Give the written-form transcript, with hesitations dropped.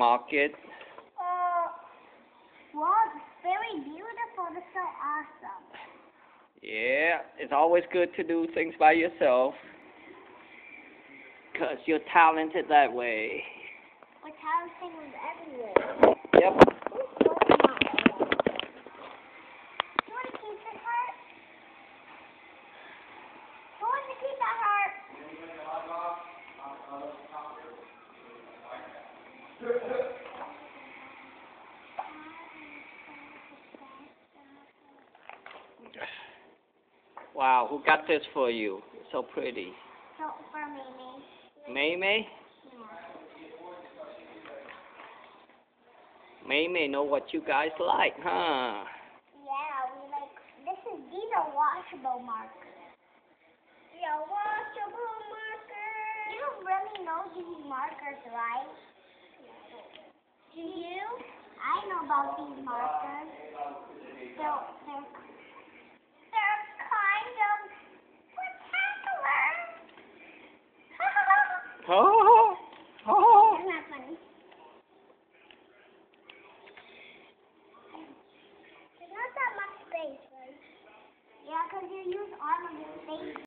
market? Well, it's very beautiful. It's so awesome. Yeah, it's always good to do things by yourself. 'Cause you're talented that way. We're talented with everywhere. Yep. Do you want to keep this heart? Who wants to keep that heart? Wow, who got this for you? So pretty. So, for Mimi. May? Yeah. May know what you guys like, huh? Yeah, these are washable markers. Yeah, washable markers. You don't really know these markers, right? Do you? I know about these markers. They're kind of spectacular. Oh, oh. Isn't that funny? There's not that much space, right? Yeah, because you use all of your space.